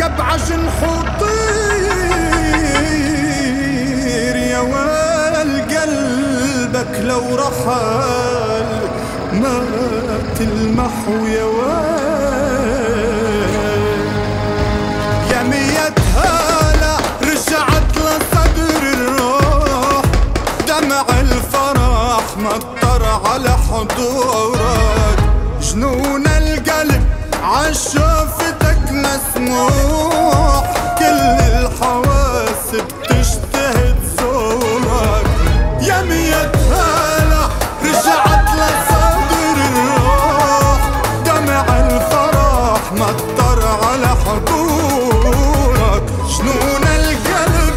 كبعجن حطير يا ويل قلبك لو رحل ما تلمحوا يا ويل. يا مية هلا رجعت لصدر الروح، دمع الفرح مطر على حضورك، جنون القلب عشوفتك مسموح، كل الحواس بتشتهي تزورك. يا مية هلا رجعت لصدر الروح، دمع الفرح مطر على حضورك، جنون القلب